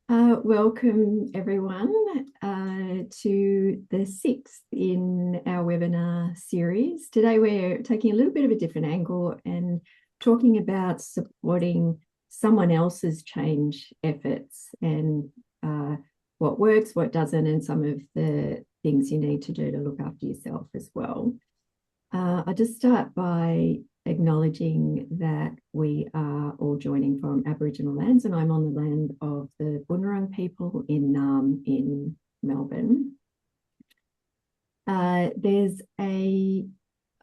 Welcome everyone to the sixth in our webinar series. Today we're taking a little bit of a different angle and talking about supporting someone else's change efforts and what works, what doesn't, and some of the things you need to do to look after yourself as well. I'll just start by acknowledging that we are all joining from Aboriginal lands, and I'm on the land of the Boonwurrung people in Naarm in Melbourne. There's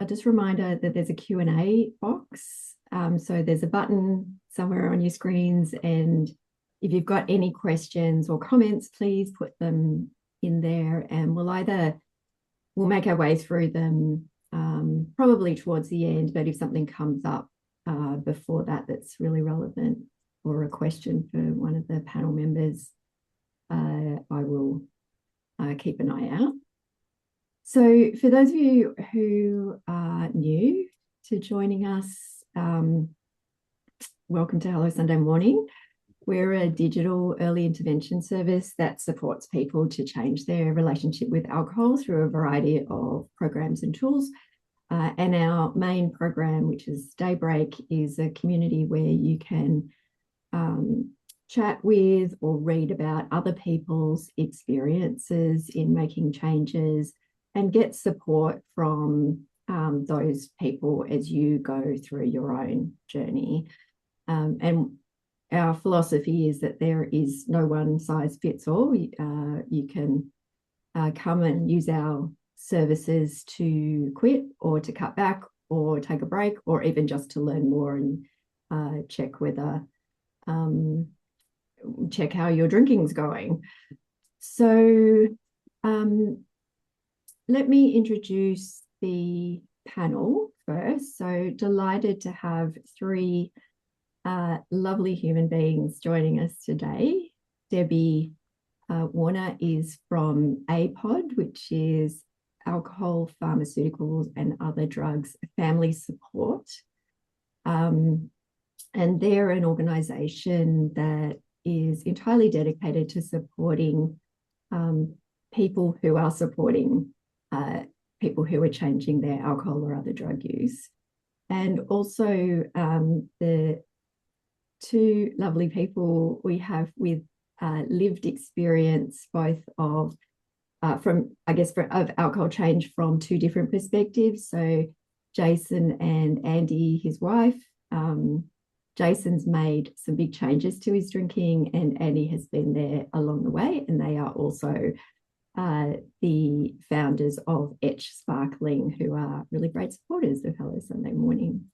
just a reminder that there's a Q&A box. So there's a button somewhere on your screens, and if you've got any questions or comments, please put them in there, and we'll make our way through them probably towards the end, but if something comes up before that that's really relevant or a question for one of the panel members, I will keep an eye out. So for those of you who are new to joining us, welcome to Hello Sunday Morning. We're a digital early intervention service that supports people to change their relationship with alcohol through a variety of programs and tools. And our main program, which is Daybreak, is a community where you can chat with or read about other people's experiences in making changes and get support from those people as you go through your own journey. And our philosophy is that there is no one size fits all. You can come and use our services to quit or to cut back or take a break or even just to learn more and check how your drinking's going. So let me introduce the panel first. So delighted to have three lovely human beings joining us today. Debbie Warner is from APOD, which is Alcohol, Pharmaceuticals and Other Drugs Family Support. And they're an organisation that is entirely dedicated to supporting people who are supporting people who are changing their alcohol or other drug use. And also the two lovely people we have with lived experience, both of alcohol change from two different perspectives. So Jason and Andy, his wife. Jason's made some big changes to his drinking, and Andy has been there along the way. And they are also the founders of Etch Sparkling, who are really great supporters of Hello Sunday Morning.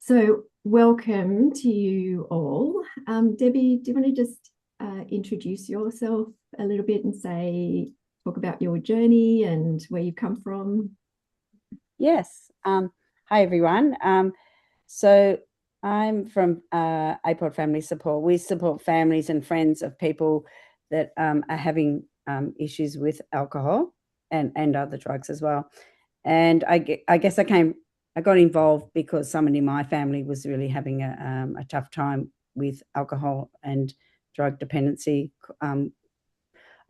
So welcome to you all. Debbie, do you want to just introduce yourself a little bit and talk about your journey and where you come from? Yes. Hi, everyone. So I'm from APOD Family Support. We support families and friends of people that are having issues with alcohol and other drugs as well. And I guess I got involved because someone in my family was really having a tough time with alcohol and drug dependency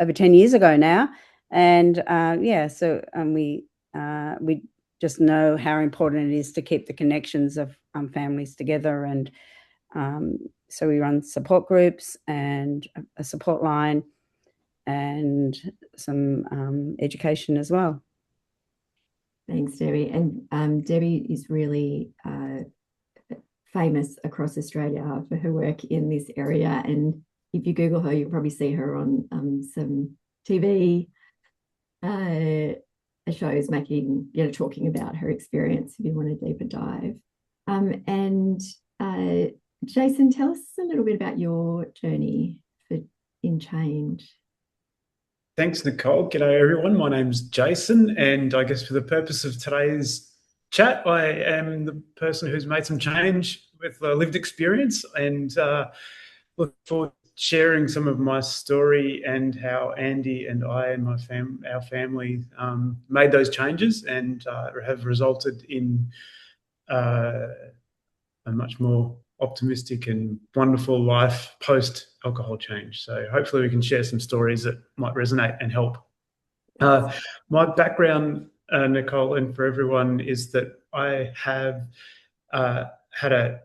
over 10 years ago now. And so we just know how important it is to keep the connections of families together. And so we run support groups and a support line and some education as well. Thanks, Debbie. And Debbie is really famous across Australia for her work in this area. And if you Google her, you'll probably see her on some TV shows talking about her experience if you want a deeper dive. And Jason, tell us a little bit about your journey in change. Thanks, Nicole. G'day, everyone. My name's Jason, and I guess for the purpose of today's chat, I am the person who's made some change with lived experience, and look forward to sharing some of my story and how Andy and I and our family made those changes and have resulted in a much more optimistic and wonderful life post alcohol change. So hopefully we can share some stories that might resonate and help. My background, Nicole, and for everyone, is that I have had a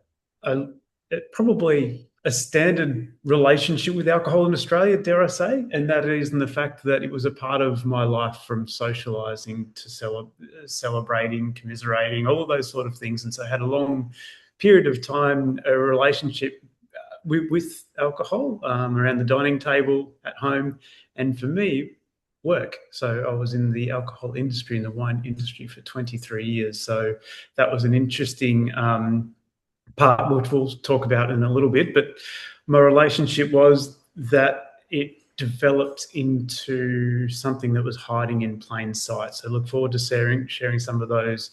probably a standard relationship with alcohol in Australia, dare I say, and that is in the fact that it was a part of my life from socialising to celebrating, commiserating, all of those sort of things. And so I had a long period of time, a relationship with alcohol around the dining table at home. And for me, work. So I was in the alcohol industry, in the wine industry for 23 years. So that was an interesting part, which we'll talk about in a little bit. But my relationship was that it developed into something that was hiding in plain sight. So I look forward to sharing some of those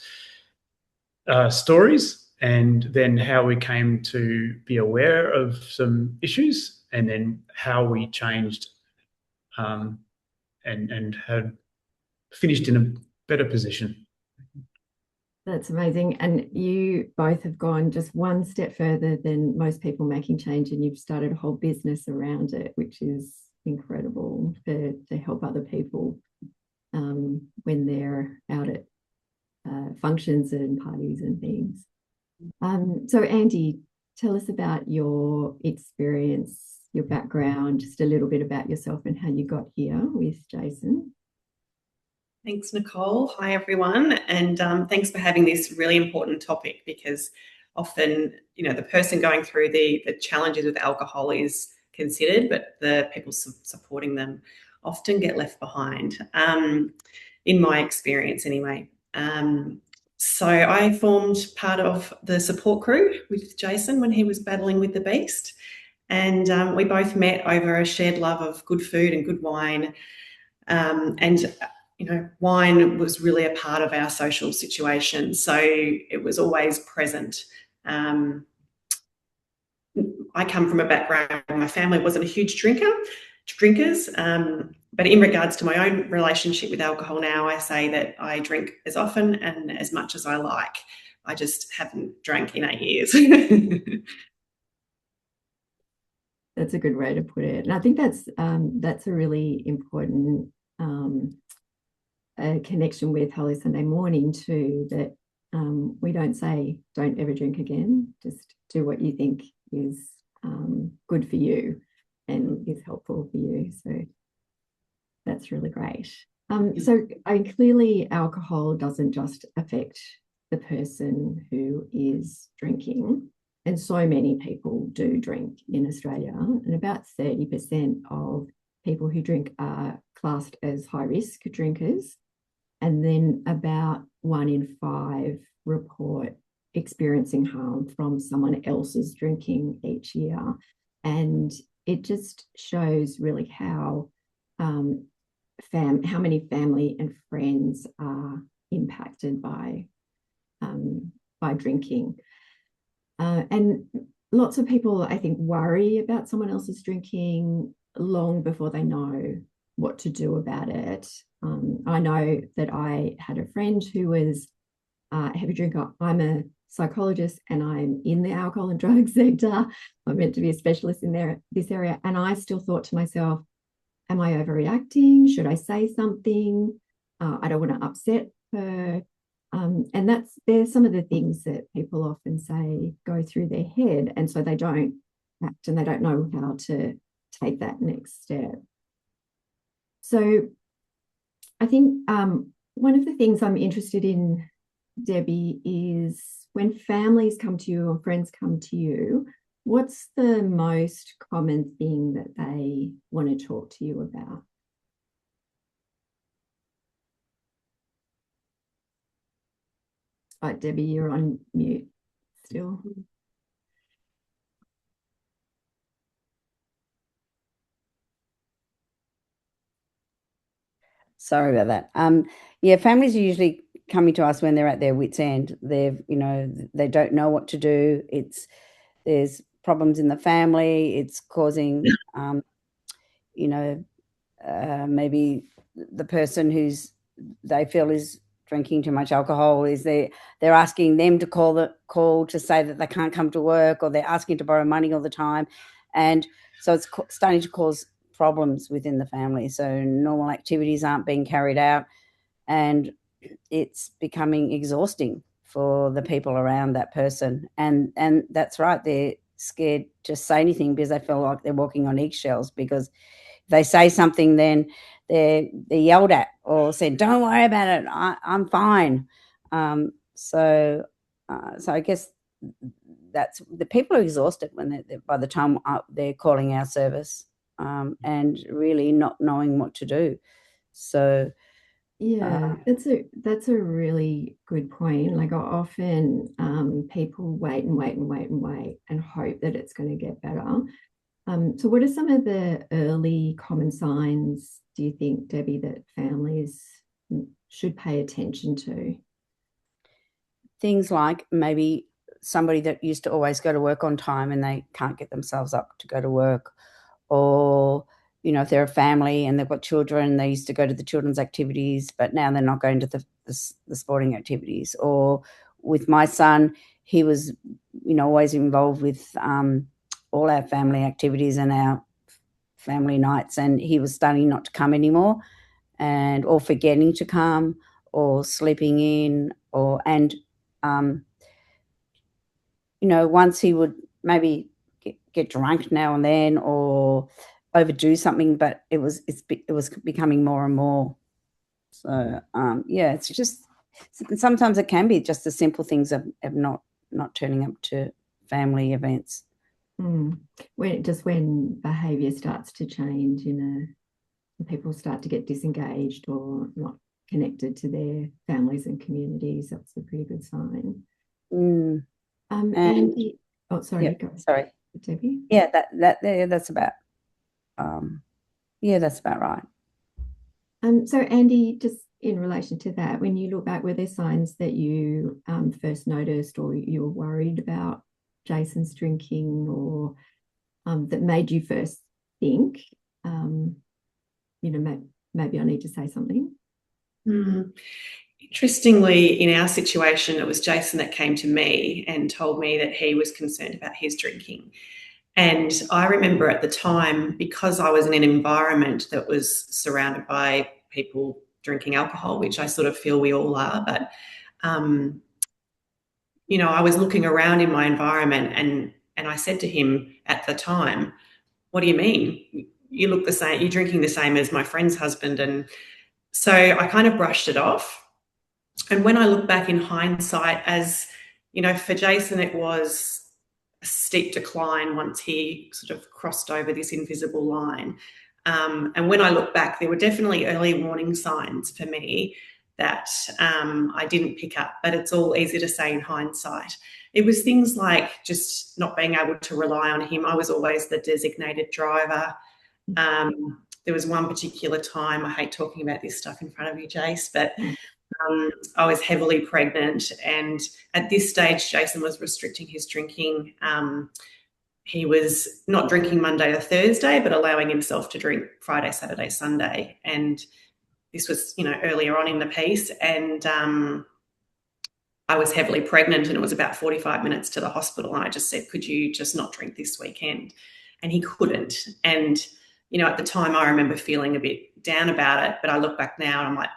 stories, and then how we came to be aware of some issues, and then how we changed and had finished in a better position. That's amazing. And you both have gone just one step further than most people making change, and you've started a whole business around it, which is incredible to help other people when they're out at functions and parties and things. So Andy, tell us about your experience, your background, just a little bit about yourself and how you got here with Jason. Thanks, Nicole. Hi, everyone. And thanks for having this really important topic, because often, the person going through the challenges with alcohol is considered, but the people supporting them often get left behind, in my experience anyway. So I formed part of the support crew with Jason when he was battling with the beast. And we both met over a shared love of good food and good wine. Wine was really a part of our social situation, so it was always present. I come from a background, my family wasn't a huge drinkers, but in regards to my own relationship with alcohol now, I say that I drink as often and as much as I like. I just haven't drank in 8 years. That's a good way to put it. And I think that's a really important connection with Holy Sunday Morning too, that we don't say don't ever drink again, just do what you think is good for you and is helpful for you. So that's really great. So clearly alcohol doesn't just affect the person who is drinking, and so many people do drink in Australia, and about 30% of people who drink are classed as high-risk drinkers. And then about 1 in 5 report experiencing harm from someone else's drinking each year. And it just shows really how many family and friends are impacted by drinking. And lots of people, I think, worry about someone else's drinking long before they know what to do about it. I know that I had a friend who was a heavy drinker. I'm a psychologist and I'm in the alcohol and drug sector. I'm meant to be a specialist in this area. And I still thought to myself, am I overreacting? Should I say something? I don't want to upset her. And there's some of the things that people often say go through their head. And so they don't act and they don't know how to take that next step. So I think one of the things I'm interested in, Debbie, is when families come to you or friends come to you, what's the most common thing that they want to talk to you about? Right, Debbie, you're on mute still. Sorry about that. Families are usually coming to us when they're at their wit's end. They don't know what to do. There's problems in the family. It's causing, maybe the person they feel is drinking too much alcohol is they're asking them to call to say that they can't come to work, or they're asking to borrow money all the time. And so it's starting to cause problems within the family. So normal activities aren't being carried out, and it's becoming exhausting for the people around that person. And that's right, they're scared to say anything because they feel like they're walking on eggshells, because if they say something, then they're yelled at or said, don't worry about it, I'm fine. So I guess that's, the people are exhausted when by the time they're calling our service, and really not knowing what to do. So yeah, that's a really good point. Like often people wait and wait and wait and wait and hope that it's going to get better. So what are some of the early common signs, do you think, Debbie, that families should pay attention to? things like maybe somebody that used to always go to work on time and they can't get themselves up to go to work, or if they're a family and they've got children, they used to go to the children's activities, but now they're not going to the sporting activities. Or with my son, he was always involved with all our family activities and our family nights, and he was starting not to come anymore, or forgetting to come, or sleeping in, once he would maybe get drunk now and then, or overdo something, but it was becoming more and more. So it's just, sometimes it can be just the simple things of not turning up to family events. When behaviour starts to change, people start to get disengaged or not connected to their families and communities, that's a pretty good sign. Andy, sorry, sorry, Debbie. Yeah, that's about right. So Andy, just in relation to that, when you look back, were there signs that you first noticed or you were worried about Jason's drinking, or that made you first think, maybe I need to say something? Interestingly, in our situation, it was Jason that came to me and told me that he was concerned about his drinking. And I remember at the time, because I was in an environment that was surrounded by people drinking alcohol, which I sort of feel we all are, but, I was looking around in my environment and I said to him at the time, what do you mean? You look the same, you're drinking the same as my friend's husband. And so I kind of brushed it off. And when I look back in hindsight, as for Jason, it was a steep decline once he sort of crossed over this invisible line. And when I look back, there were definitely early warning signs for me that I didn't pick up, but it's all easy to say in hindsight. It was things like just not being able to rely on him. I was always the designated driver. There was one particular time, I hate talking about this stuff in front of you, Jace, but I was heavily pregnant, and at this stage, Jason was restricting his drinking. He was not drinking Monday or Thursday, but allowing himself to drink Friday, Saturday, Sunday. And this was, earlier on in the piece, and I was heavily pregnant, and it was about 45 minutes to the hospital. And I just said, could you just not drink this weekend? And he couldn't. And, at the time I remember feeling a bit down about it, but I look back now and I'm like,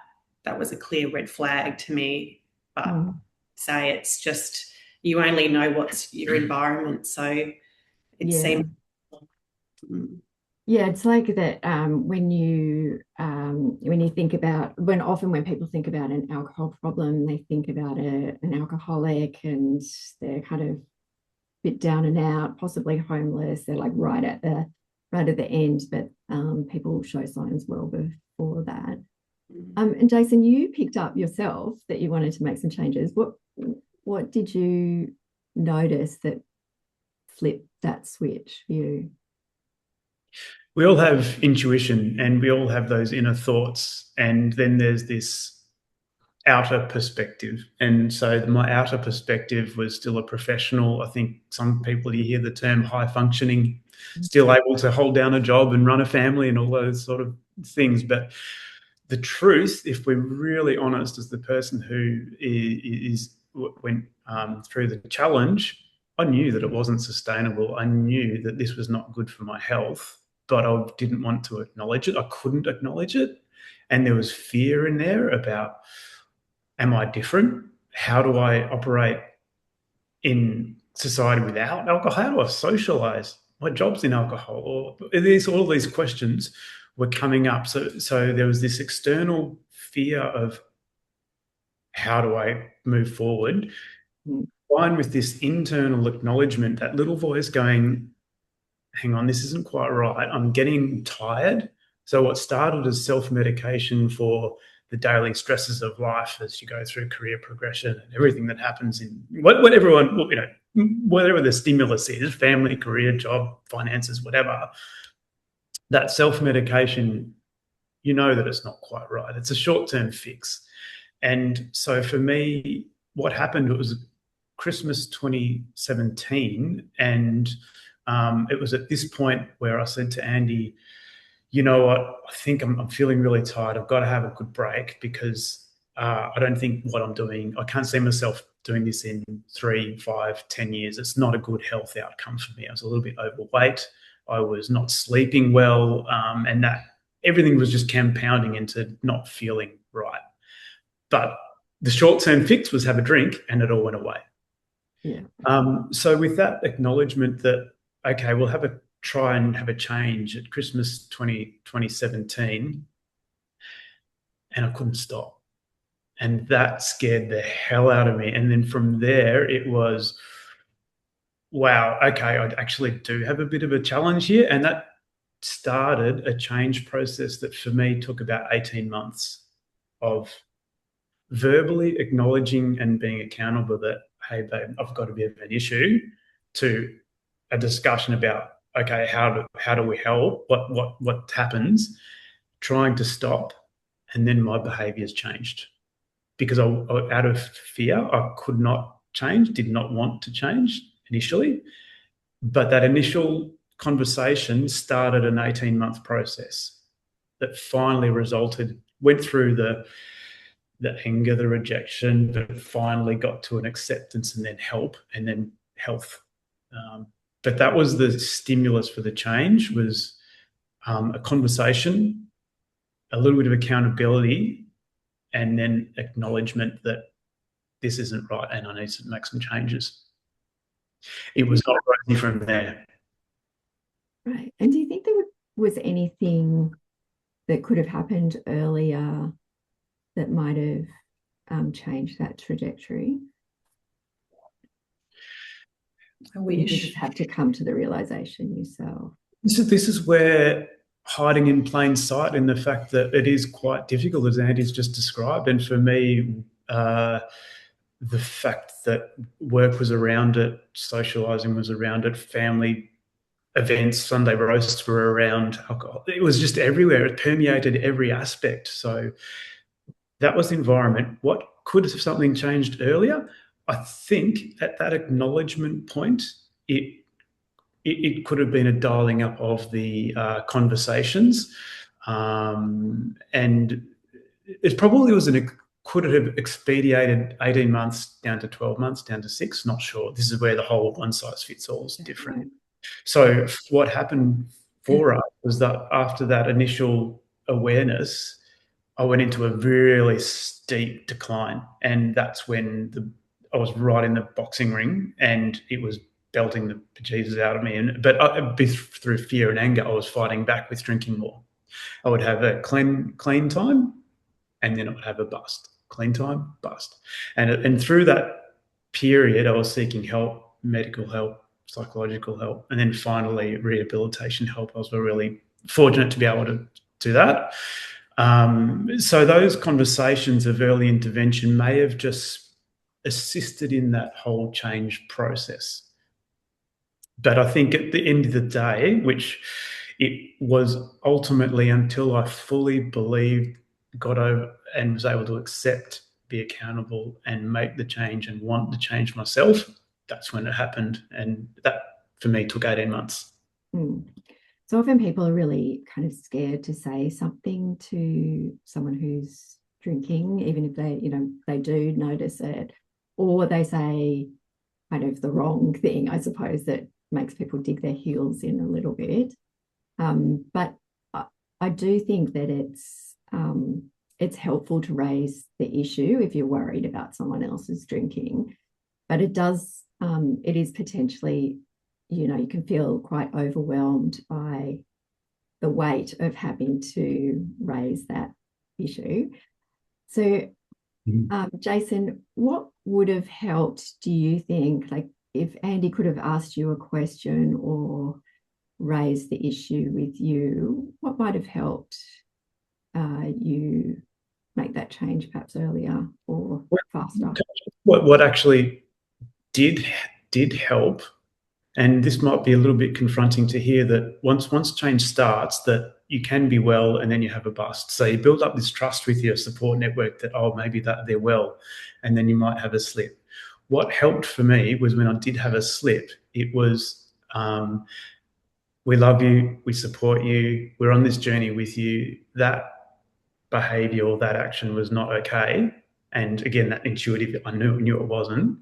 that was a clear red flag to me. But say it's just, you only know what's your environment. So it seems. Yeah, it's like that when you think about, when people think about an alcohol problem, they think about an alcoholic and they're kind of a bit down and out, possibly homeless. They're like right at the end, but people show signs well before that. And Jason, you picked up yourself that you wanted to make some changes. What did you notice that flipped that switch for you? We all have intuition and we all have those inner thoughts, and then there's this outer perspective. And so my outer perspective was still a professional. I think some people, you hear the term high functioning, still able to hold down a job and run a family and all those sort of things. But the truth, if we're really honest, as the person who went through the challenge, I knew that it wasn't sustainable. I knew that this was not good for my health, but I didn't want to acknowledge it. I couldn't acknowledge it. And there was fear in there about, am I different? How do I operate in society without alcohol? How do I socialize? My job's in alcohol. Or all these questions were coming up. So there was this external fear of, how do I move forward? Combined with this internal acknowledgement, that little voice going, hang on, this isn't quite right. I'm getting tired. So what started as self-medication for the daily stresses of life as you go through career progression and everything that happens in whatever the stimulus is, family, career, job, finances, whatever, that self-medication, you know that it's not quite right. It's a short-term fix. And so for me, what happened, it was Christmas 2017, and it was at this point where I said to Andy, you know what, I think I'm feeling really tired. I've got to have a good break because I don't think what I'm doing, I can't see myself doing this in 3, 5, 10 years. It's not a good health outcome for me. I was a little bit overweight. I was not sleeping well, and that everything was just compounding into not feeling right. But the short-term fix was have a drink, and it all went away. Yeah. So with that acknowledgement that, okay, we'll try and have a change at Christmas 2017, and I couldn't stop. And that scared the hell out of me. And then from there, it was, wow, okay, I actually do have a bit of a challenge here. And that started a change process that for me took about 18 months of verbally acknowledging and being accountable that, hey, babe, I've got a bit of an issue, to a discussion about, okay, how do we help? What happens? Trying to stop, and then my behaviours changed because I out of fear, I could not change, did not want to change initially, but that initial conversation started an 18-month process that finally went through the anger, the rejection, but finally got to an acceptance and then help and then health. But that was the stimulus for the change, was a conversation, a little bit of accountability, and then acknowledgement that this isn't right and I need to make some changes. It was not rosy from there. Right. And do you think there was anything that could have happened earlier that might have changed that trajectory? I You just wish. have to come to the realization yourself. This is where hiding in plain sight, in the fact that it is quite difficult, as Andy's just described. And for me, the fact that work was around it, socialising was around it, family events, Sunday roasts were around alcohol. It was just everywhere. It permeated every aspect. So that was the environment. What could have something changed earlier? I think at that acknowledgement point, it could have been a dialing up of the conversations, and it probably could have expedited 18 months down to 12 months, down to 6, not sure. This is where the whole one size fits all is different. Right. So what happened for us was that after that initial awareness, I went into a really steep decline, and that's when I was right in the boxing ring, and it was belting the bejesus out of me. But through fear and anger, I was fighting back with drinking more. I would have a clean time, and then I would have a bust. Clean time, bust. And through that period, I was seeking help, medical help, psychological help, and then finally rehabilitation help. I was really fortunate to be able to do that. So those conversations of early intervention may have just assisted in that whole change process. But I think at the end of the day, which it was ultimately until I fully believed, got over, and was able to accept, be accountable, and make the change and want the change myself, that's when it happened. And that, for me, took 18 months. So often people are really kind of scared to say something to someone who's drinking, even if they do notice it, or they say kind of the wrong thing, I suppose, that makes people dig their heels in a little bit. But I do think that it's helpful to raise the issue if you're worried about someone else's drinking, but it is potentially, you can feel quite overwhelmed by the weight of having to raise that issue. So, Jason, what would have helped, do you think, like if Andy could have asked you a question or raised the issue with you, what might have helped you make that change perhaps earlier or faster? What actually did help, and this might be a little bit confronting to hear, that once change starts, that you can be well and then you have a bust. So you build up this trust with your support network that, oh, maybe that they're well, and then you might have a slip. What helped for me was when I did have a slip, it was, we love you, we support you, we're on this journey with you. That behavior or that action was not okay. And again, that intuitive, I knew it wasn't.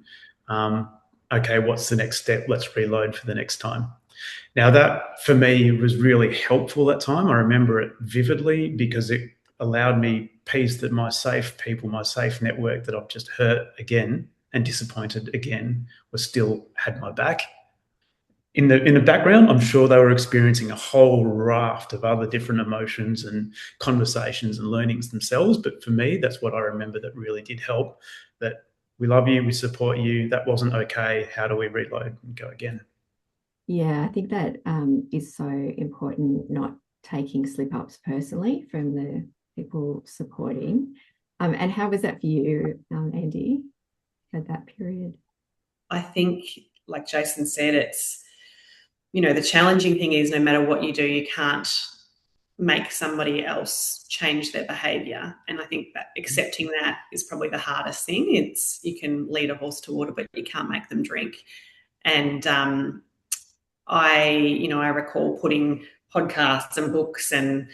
Okay, what's the next step? Let's reload for the next time. Now that for me was really helpful that time. I remember it vividly because it allowed me peace that my safe people, my safe network that I've just hurt again and disappointed again, had my back. In the background, I'm sure they were experiencing a whole raft of other different emotions and conversations and learnings themselves. But for me, that's what I remember that really did help. That we love you, we support you. That wasn't okay. How do we reload and go again? Yeah, I think that is so important, not taking slip-ups personally from the people supporting. And how was that for you, Andy, at that period? I think, like Jason said, it's, the challenging thing is no matter what you do, you can't make somebody else change their behavior. And I think that accepting that is probably the hardest thing. You can lead a horse to water, but you can't make them drink. And I recall putting podcasts and books and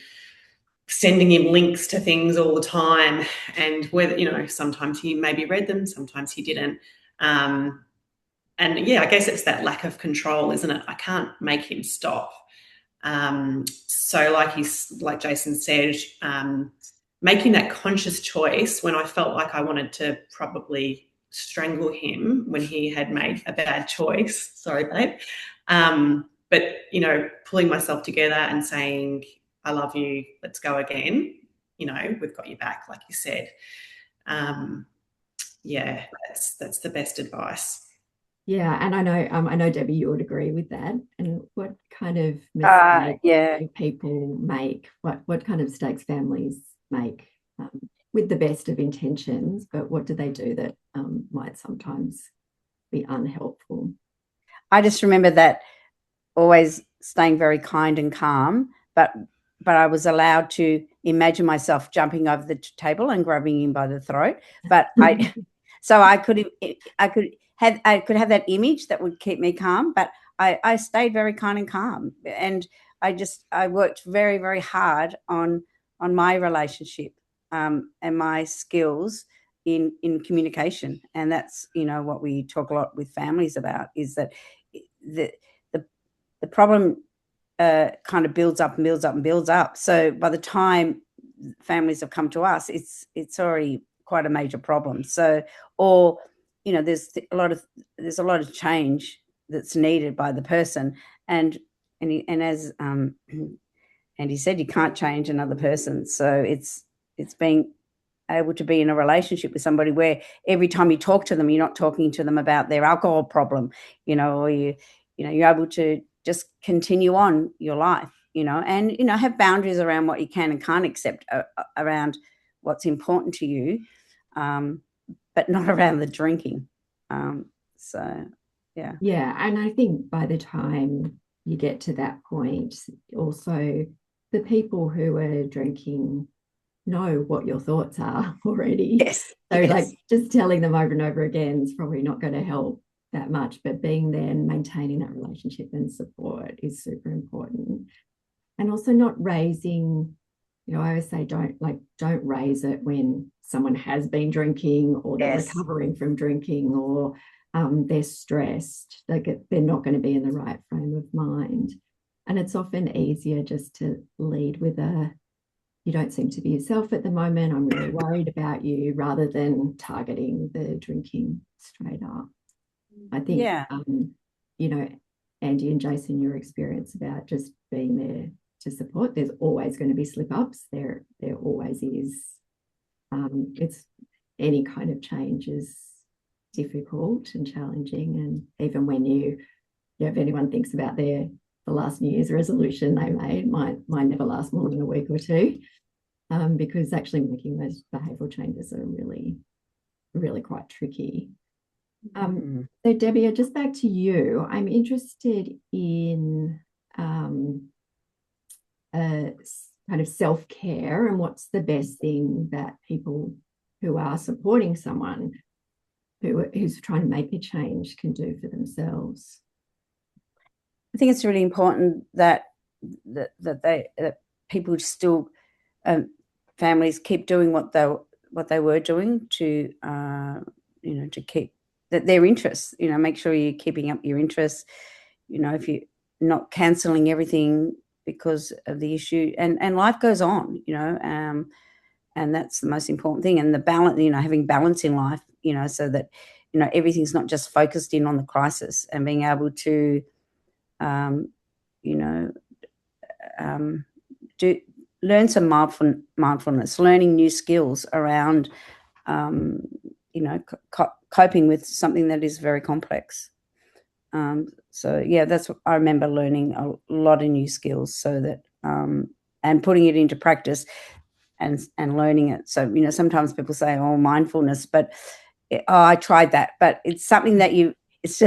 sending him links to things all the time. And whether, sometimes he maybe read them, sometimes he didn't. And yeah, I guess it's that lack of control, isn't it? I can't make him stop. So like Jason said, making that conscious choice when I felt like I wanted to probably strangle him when he had made a bad choice. Sorry, babe. But, pulling myself together and saying, I love you, let's go again. We've got your back, like you said. Yeah, that's the best advice. Yeah, and I know Debbie, you would agree with that. And what kind of mistakes do people make? What kind of mistakes families make with the best of intentions, but what do they do that might sometimes be unhelpful? I just remember that always staying very kind and calm, but I was allowed to imagine myself jumping over the table and grabbing him by the throat. But I could have that image that would keep me calm, but I stayed very kind and calm, and I worked very, very hard on my relationship and my skills in communication. And that's what we talk a lot with families about, is that the problem kind of builds up and builds up and builds up. So by the time families have come to us, it's already quite a major problem. So, or there's a lot of change that's needed by the person, and as Andy said, you can't change another person. So it's being able to be in a relationship with somebody where every time you talk to them, you're not talking to them about their alcohol problem, or you're able to just continue on your life, and have boundaries around what you can and can't accept around what's important to you. But not around the drinking. So, yeah. Yeah, and I think by the time you get to that point, also the people who are drinking know what your thoughts are already. Yes. So yes. like just telling them over and over again is probably not going to help that much, but being there and maintaining that relationship and support is super important. and also not raising, I always say don't raise it when someone has been drinking or they're Yes. recovering from drinking or they're stressed. They're not going to be in the right frame of mind. And it's often easier just to lead with you don't seem to be yourself at the moment. I'm really worried about you, rather than targeting the drinking straight up. I think, Yeah. Andy and Jason, your experience about just being there to support, there's always going to be slip ups. There always is. It's any kind of change is difficult and challenging. And even when if anyone thinks about the last New Year's resolution they made, might never last more than a week or two, because actually making those behavioural changes are really, really quite tricky. So Debbie, just back to you. I'm interested in kind of self-care and what's the best thing that people who are supporting someone who's trying to make a change can do for themselves. I think it's really important that people still, families keep doing what they were doing to to keep their interests. Make sure you're keeping up your interests. If you're not cancelling everything because of the issue, and life goes on. And that's the most important thing. And the balance, having balance in life. So that everything's not just focused in on the crisis, and being able to learn some mindfulness, learning new skills around, coping with something that is very complex. So yeah, that's what I remember, learning a lot of new skills, so that and putting it into practice and learning it. So sometimes people say, "Oh, mindfulness," but I tried that, but it's something that it's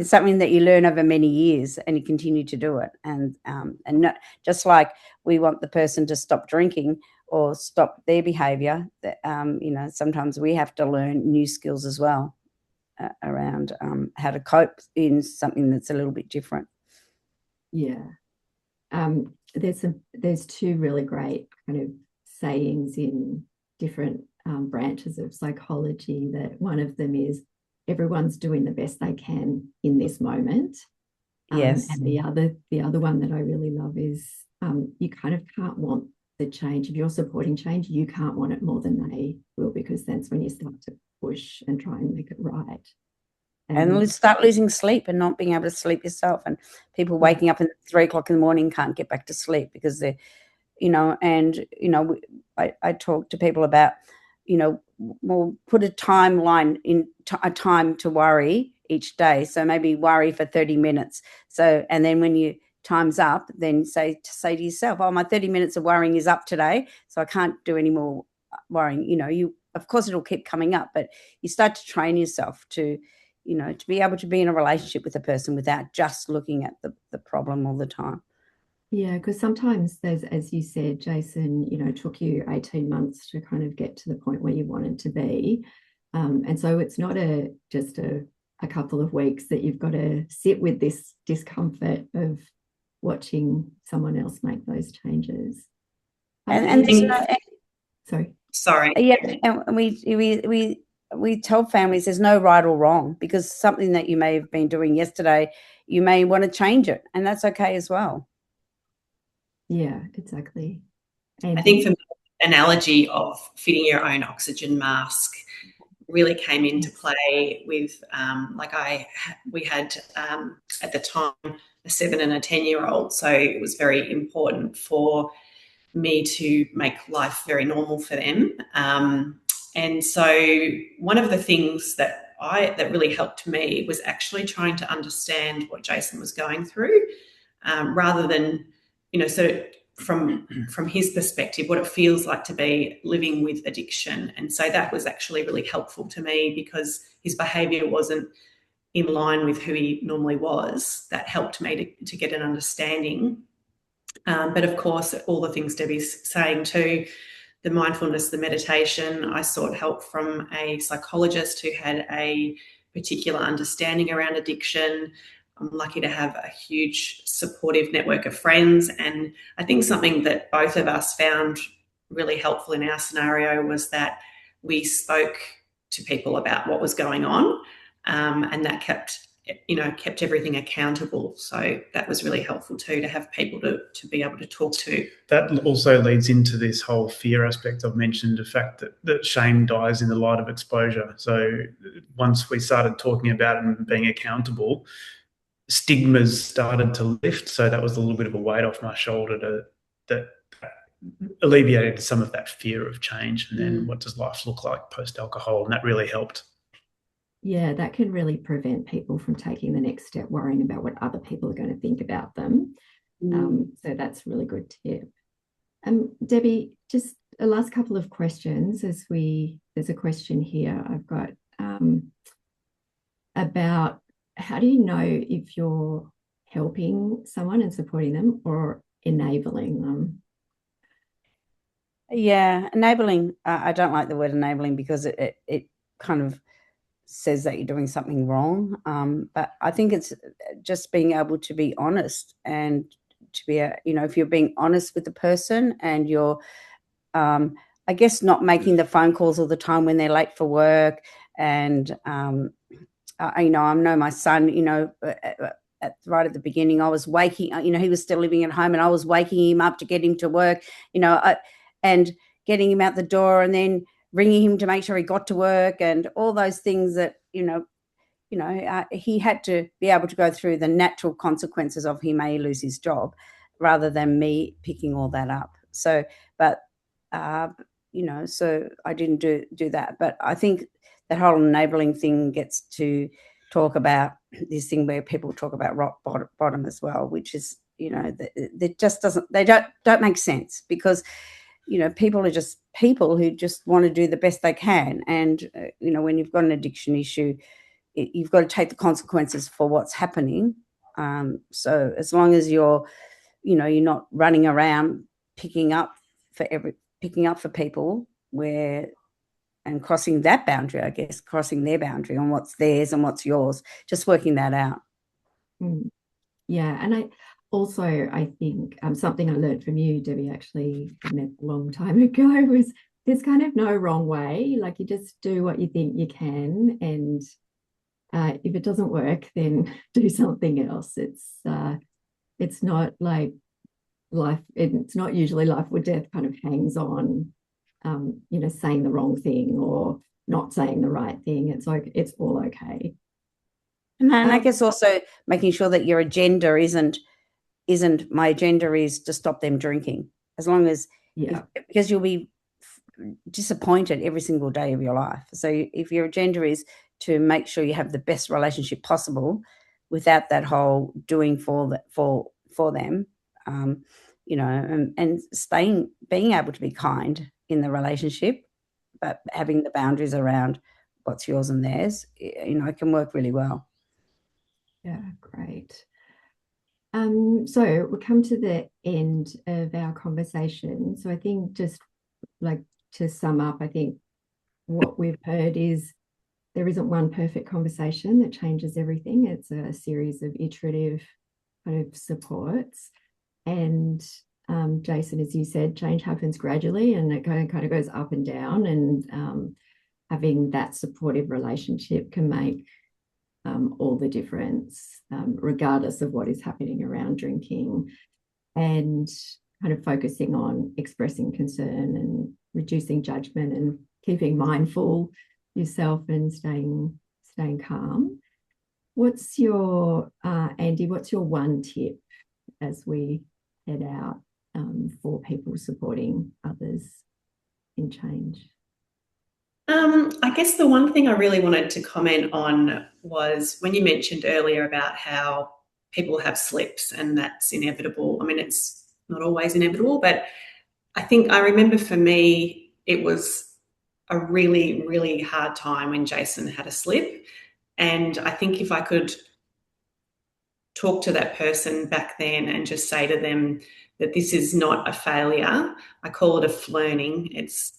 something that you learn over many years, and you continue to do it. And not just like we want the person to stop drinking or stop their behaviour. Sometimes we have to learn new skills as well around how to cope in something that's a little bit different. Yeah, there's two really great kind of sayings in different branches of psychology. That one of them is, everyone's doing the best they can in this moment. Yes. And the other one that I really love is, you kind of can't want the change. If you're supporting change, you can't want it more than they will, because that's when you start to push and try and make it right. And start losing sleep and not being able to sleep yourself, and people waking up at 3 o'clock in the morning, can't get back to sleep because they're, I talk to people about, we'll put a timeline in a time to worry each day. So maybe worry for 30 minutes. So, and then when you time's up, then say to yourself, oh, my 30 minutes of worrying is up today, so I can't do any more worrying. Of course it'll keep coming up, but you start to train yourself to be able to be in a relationship with a person without just looking at the problem all the time. Yeah, because sometimes there's, as you said, Jason, took you 18 months to kind of get to the point where you wanted to be. And so it's not just a couple of weeks that you've got to sit with this discomfort of watching someone else make those changes. Sorry. Yeah, and we tell families there's no right or wrong, because something that you may have been doing yesterday, you may want to change it, and that's okay as well. Yeah, exactly. I think for me, the analogy of fitting your own oxygen mask really came into play with, we had at the time a 7 and a 10-year-old, so it was very important for me to make life very normal for them. And so one of the things that really helped me was actually trying to understand what Jason was going through, rather than, so from his perspective, what it feels like to be living with addiction. And so that was actually really helpful to me, because his behaviour wasn't in line with who he normally was. That helped me to get an understanding. But of course, all the things Debbie's saying too, the mindfulness, the meditation, I sought help from a psychologist who had a particular understanding around addiction. I'm lucky to have a huge supportive network of friends. And I think something that both of us found really helpful in our scenario was that we spoke to people about what was going on, and that kept everything accountable. So that was really helpful too, to have people to be able to talk to. That also leads into this whole fear aspect I've mentioned, the fact that shame dies in the light of exposure. So once we started talking about it and being accountable, stigmas started to lift. So that was a little bit of a weight off my shoulder that alleviated some of that fear of change. And then what does life look like post-alcohol? And that really helped. Yeah, that can really prevent people from taking the next step, worrying about what other people are going to think about them. So that's a really good tip. Debbie, just a last couple of questions there's a question here I've got about how do you know if you're helping someone and supporting them or enabling them? Yeah, enabling. I don't like the word enabling because it kind of says that you're doing something wrong. But I think it's just being able to be honest and to be, if you're being honest with the person and you're, I guess, not making the phone calls all the time when they're late for work. And, I know my son, right at the beginning, I was waking, he was still living at home and I was waking him up to get him to work, and getting him out the door and then ringing him to make sure he got to work and all those things that, he had to be able to go through the natural consequences of he may lose his job rather than me picking all that up. So, but, so I didn't do that. But I think that whole enabling thing gets to talk about this thing where people talk about rock bottom as well, which is, that just they don't make sense because, people are just people who just want to do the best they can. And, when you've got an addiction issue, you've got to take the consequences for what's happening. So as long as you're not running around picking up for people and crossing that boundary, I guess, crossing their boundary on what's theirs and what's yours, just working that out. Yeah. And I think something I learned from you, Debbie, actually a long time ago, was there's kind of no wrong way. Like, you just do what you think you can. And if it doesn't work, then do something else. It's not like life. It's not usually life or death kind of hangs on, saying the wrong thing or not saying the right thing. It's like, it's all okay. And I guess also making sure that your agenda isn't my agenda is to stop them drinking, as long as, because you'll be disappointed every single day of your life. So if your agenda is to make sure you have the best relationship possible without that whole doing for them, and being able to be kind in the relationship, but having the boundaries around what's yours and theirs, it can work really well. Yeah, great. So we come to the end of our conversation. So I think, just like to sum up, I think what we've heard is there isn't one perfect conversation that changes everything. It's a series of iterative kind of supports. And Jason, as you said, change happens gradually and it kind of goes up and down. And having that supportive relationship can make all the difference, regardless of what is happening around drinking, and kind of focusing on expressing concern and reducing judgment and keeping mindful yourself and staying calm. What's your, Andy, what's your one tip as we head out for people supporting others in change? I guess the one thing I really wanted to comment on was when you mentioned earlier about how people have slips and that's inevitable. I mean, it's not always inevitable, but I think I remember for me, it was a really, really hard time when Jason had a slip. And I think if I could talk to that person back then and just say to them that this is not a failure, I call it a flirting. It's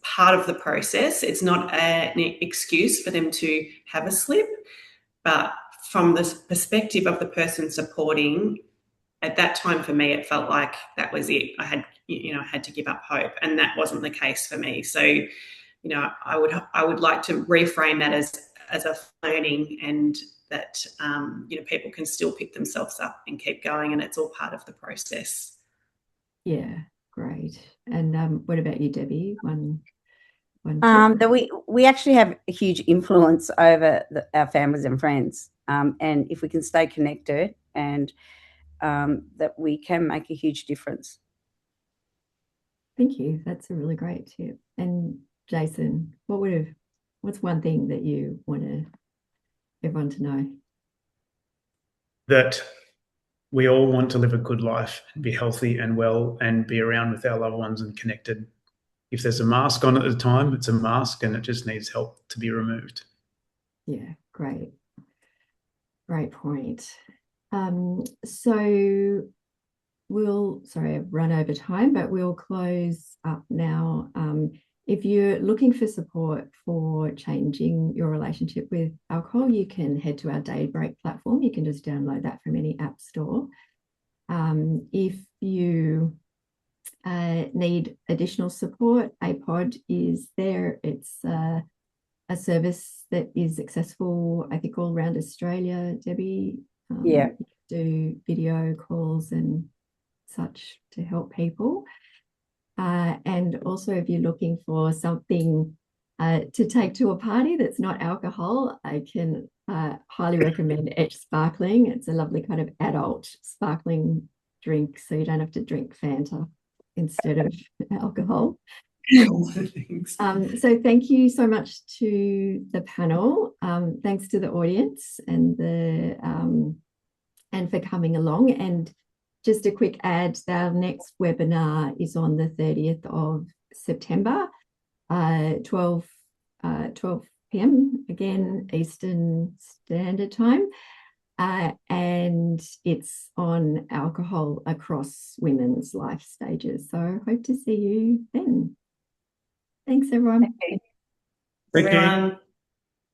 part of the process. It's not an excuse for them to have a slip, but from the perspective of the person supporting, at that time for me, it felt like that was it. I had to give up hope, and that wasn't the case for me. So, I would like to reframe that as a learning, and that people can still pick themselves up and keep going, and it's all part of the process. Yeah, great. And what about you, Debbie? One tip? That we actually have a huge influence over our families and friends, and if we can stay connected, and that we can make a huge difference. Thank you. That's a really great tip. And Jason, what's one thing that you want everyone to know? That we all want to live a good life and be healthy and well and be around with our loved ones and connected. If there's a mask on at the time, it's a mask and it just needs help to be removed. Yeah, great. Great point. So sorry, I've run over time, but we'll close up now. If you're looking for support for changing your relationship with alcohol, you can head to our Daybreak platform. You can just download that from any app store. If you need additional support, APOD is there. It's a service that is accessible, I think, all around Australia, Debbie. Yeah. Do video calls and such to help people. And also, if you're looking for something to take to a party that's not alcohol, I can highly recommend Etch Sparkling. It's a lovely kind of adult sparkling drink, so you don't have to drink Fanta instead of alcohol. So thank you so much to the panel. Thanks to the audience and for coming along. And just a quick ad, our next webinar is on the 30th of September, 12 p.m. again, Eastern Standard Time. And it's on alcohol across women's life stages. So I hope to see you then. Thanks, everyone. Thank you. Everyone.